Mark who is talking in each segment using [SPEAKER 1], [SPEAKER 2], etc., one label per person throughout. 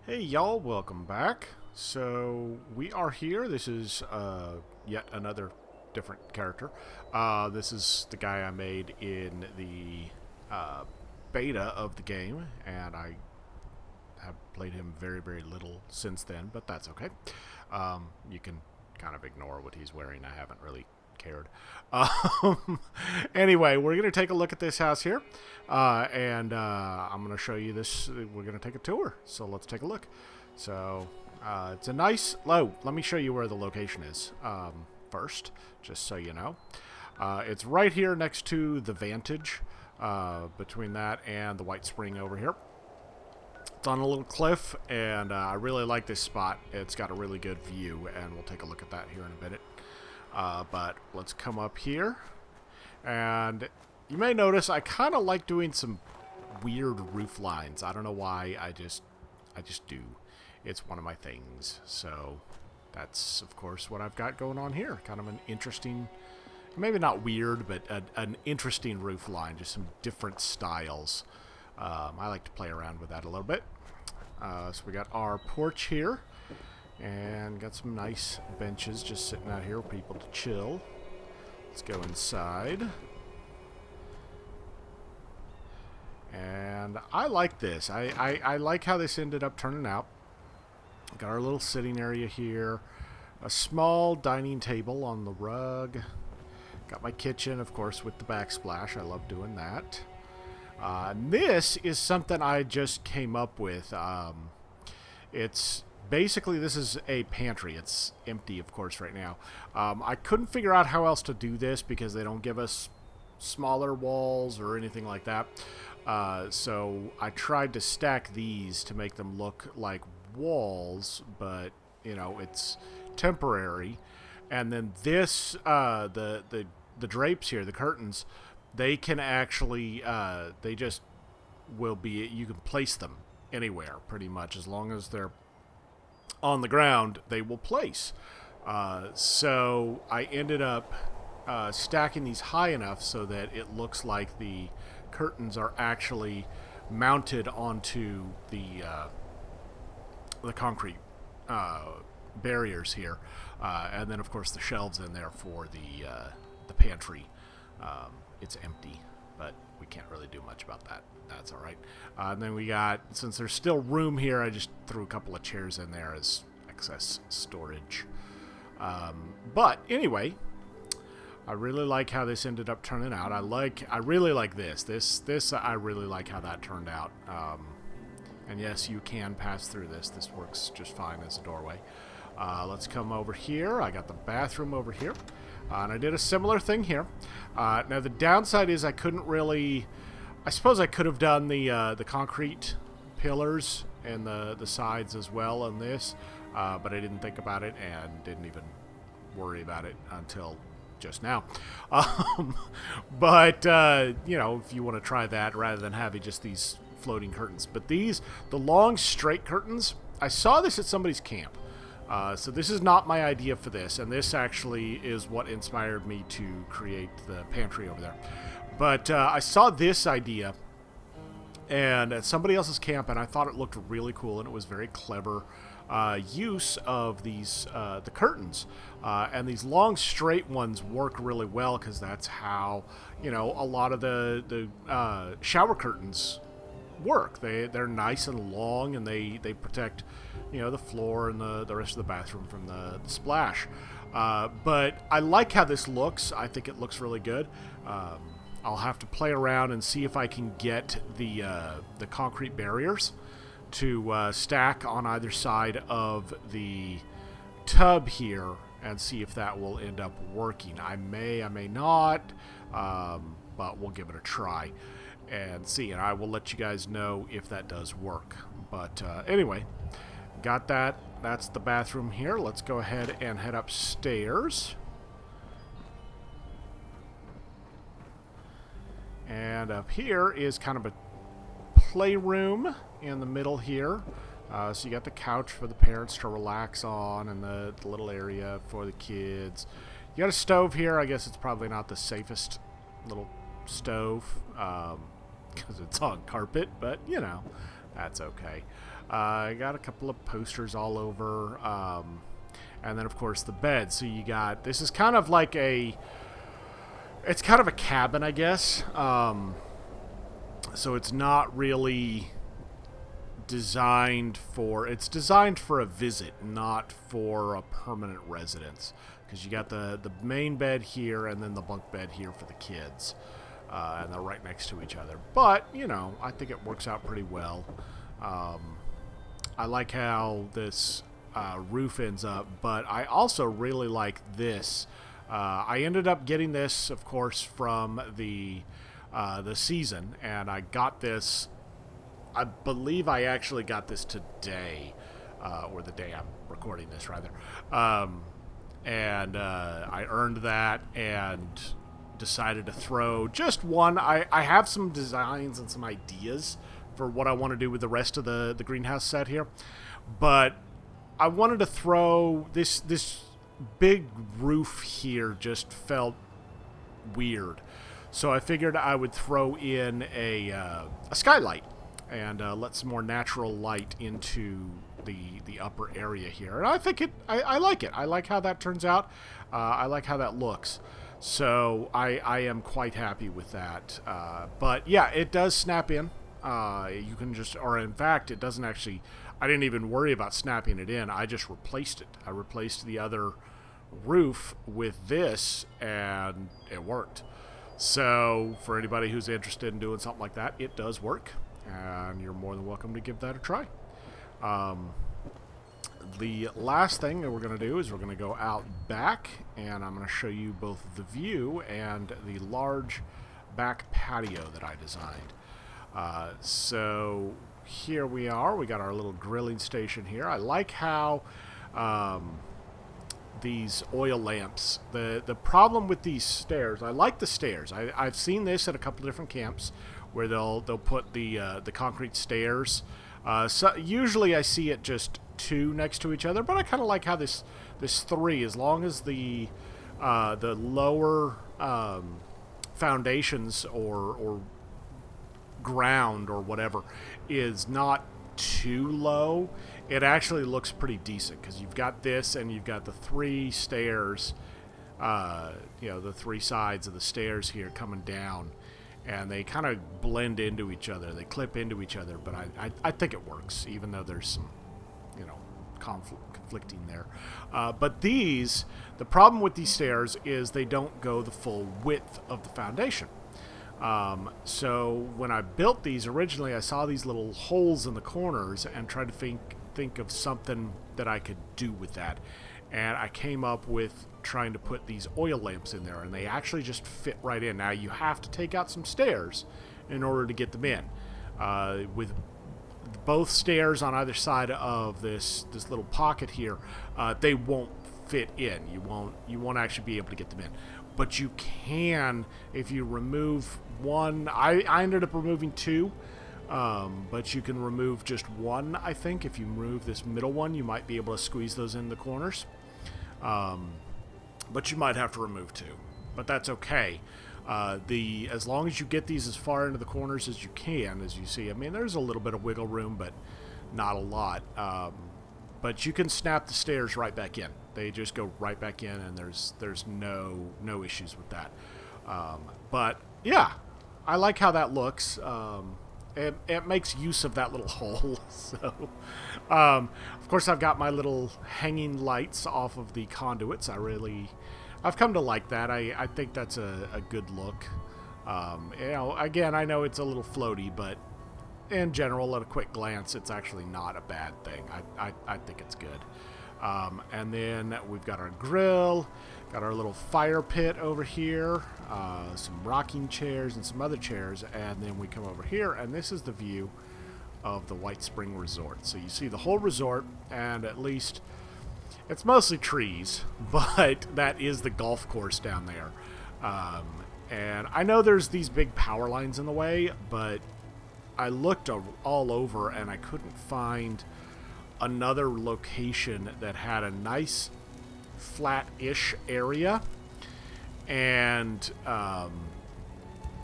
[SPEAKER 1] Hey y'all, welcome back. So we are here. This is yet another different character. This is the guy I made in the uh, beta of the game, and I have played him very little since then, but that's okay. You can kind of ignore what he's wearing. I haven't really cared. Um, anyway, we're going to take a look at this house here, and I'm going to show you this. We're going to take a tour, so let's take a look. So it's a nice. Oh, let me show you where the location is first, just so you know. It's right here next to the Vantage, between that and the Whitespring over here. It's on a little cliff, and I really like this spot. It's got a really good view, and we'll take a look at that here in a minute. But let's come up here, and you may notice I kind of like doing some weird roof lines. I don't know why. I just do. It's one of my things. So that's of course what I've got going on here. Kind of an interesting, maybe not weird, but an interesting roof line. Just some different styles. I like to play around with that a little bit. So we got our porch here. And got some nice benches just sitting out here for people to chill. Let's go inside. And I like this. I like how this ended up turning out. Got our little sitting area here. A small dining table on the rug. Got my kitchen, of course, with the backsplash. I love doing that. This is something I just came up with. It's... Basically, this is a pantry. It's empty, of course, right now. I couldn't figure out how else to do this because they don't give us smaller walls or anything like that. So I tried to stack these to make them look like walls, but, you know, it's temporary. And then this, the drapes here, the curtains, they can actually, they just will be, you can place them anywhere, pretty much, as long as they're on the ground, they will place. So I ended up stacking these high enough so that it looks like the curtains are actually mounted onto the concrete barriers here, and then of course the shelves in there for the pantry. It's empty, but we can't really do much about that. That's all right. And then we got, since there's still room here, I just threw a couple of chairs in there as excess storage. But anyway, I really like how this ended up turning out. I really like this. I really like how that turned out. And yes, you can pass through this. This works just fine as a doorway. Let's come over here. I got the bathroom over here. And I did a similar thing here. Now the downside is I couldn't really... I suppose I could have done the concrete pillars and the sides as well on this, but I didn't think about it and didn't even worry about it until just now. But you know, if you want to try that rather than having just these floating curtains. But the long straight curtains, I saw this at somebody's camp. So this is not my idea for this, and this actually is what inspired me to create the pantry over there. But I saw this idea and at somebody else's camp, and I thought it looked really cool, and it was very clever use of these the curtains. And these long straight ones work really well because that's how, you know, a lot of the shower curtains work. They're nice and long, and they protect, you know, the floor and the rest of the bathroom from the splash. But I like how this looks. I think it looks really good. I'll have to play around and see if I can get the concrete barriers to stack on either side of the tub here and see if that will end up working. I may not, but we'll give it a try and see, and I will let you guys know if that does work. But anyway, got that. That's the bathroom here. Let's go ahead and head upstairs. And up here is kind of a playroom in the middle here. So you got the couch for the parents to relax on, and the little area for the kids. You got a stove here. I guess it's probably not the safest little stove because it's on carpet, but you know, That's okay. I got a couple of posters all over. And then, of course, the bed. So you got... This is kind of like a... It's kind of a cabin, I guess. So it's not really designed for... It's designed for a visit, not for a permanent residence. Because you got the main bed here and then the bunk bed here for the kids. And they're right next to each other. But, you know, I think it works out pretty well. I like how this roof ends up, but I also really like this. I ended up getting this, of course, from the season, and I got this... I believe I actually got this today, or the day I'm recording this, rather. And I earned that and decided to throw just one. I have some designs and some ideas for what I want to do with the rest of the greenhouse set here, but I wanted to throw this big roof here. Just felt weird, so I figured I would throw in a skylight and let some more natural light into the upper area here. And I think I like it. I like how that turns out. I like how that looks. So I am quite happy with that. But yeah, it does snap in. You can just, or in fact, it doesn't actually, I didn't even worry about snapping it in. I just replaced it. I replaced the other roof with this, and it worked. So for anybody who's interested in doing something like that, it does work, and you're more than welcome to give that a try. The last thing that we're going to do is we're going to go out back, and I'm going to show you both the view and the large back patio that I designed. So here we are. We got our little grilling station here. I like how these oil lamps, the problem with these stairs, I like the stairs. I've seen this at a couple different camps where they'll put the concrete stairs. So usually I see it just two next to each other, but I kind of like how this three, as long as the lower foundations or ground or whatever is not too low, it actually looks pretty decent, because you've got this and you've got the three stairs, the three sides of the stairs here coming down, and they kind of blend into each other. They clip into each other, but I think it works, even though there's some, conflicting there. But the problem with these stairs is they don't go the full width of the foundation. So when I built these originally, I saw these little holes in the corners and tried to think of something that I could do with that. And I came up with trying to put these oil lamps in there, and they actually just fit right in. Now you have to take out some stairs in order to get them in. With both stairs on either side of this little pocket here, they won't fit in. You won't actually be able to get them in. But you can if you remove one. I ended up removing two, but you can remove just one, I think. If you remove this middle one, you might be able to squeeze those in the corners. But you might have to remove two. But that's okay. As long as you get these as far into the corners as you can, as you see. I mean, there's a little bit of wiggle room, but not a lot. But you can snap the stairs right back in. They just go right back in, and there's no issues with that. But yeah, I like how that looks. It makes use of that little hole. So, of course, I've got my little hanging lights off of the conduits. I've come to like that. I think that's a good look. Again, I know it's a little floaty, but in general, at a quick glance, it's actually not a bad thing. I think it's good. And then we've got our grill, got our little fire pit over here, some rocking chairs and some other chairs, and then we come over here, and this is the view of the Whitespring Resort. So you see the whole resort, and at least it's mostly trees, but that is the golf course down there. And I know there's these big power lines in the way, but I looked all over and I couldn't find another location that had a nice flat-ish area and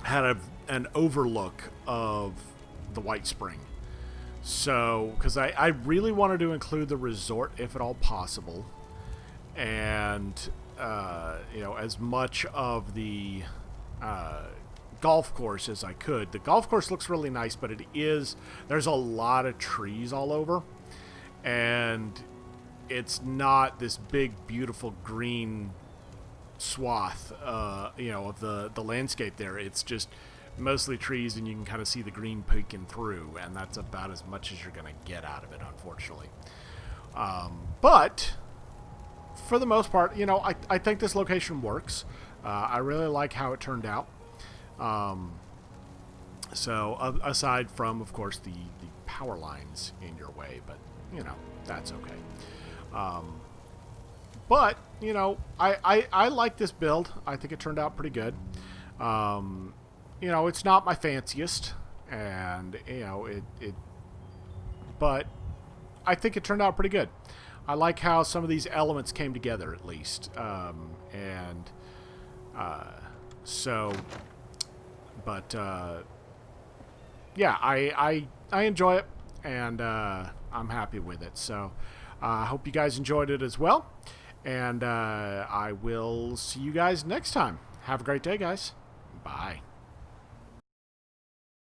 [SPEAKER 1] had an overlook of the Whitespring. So, because I really wanted to include the resort if at all possible, and as much of the golf course as I could. The golf course looks really nice, but there's a lot of trees all over, and it's not this big, beautiful green swath, of the landscape there. It's just mostly trees, and you can kind of see the green peeking through, and that's about as much as you're going to get out of it, unfortunately. But for the most part, I think this location works. I really like how it turned out. Aside from, of course, the power lines in your way, but, that's okay. But, I like this build. I think it turned out pretty good. It's not my fanciest, and, but I think it turned out pretty good. I like how some of these elements came together, at least. Yeah, I enjoy it, and I'm happy with it. So I hope you guys enjoyed it as well, and I will see you guys next time. Have a great day, guys. Bye.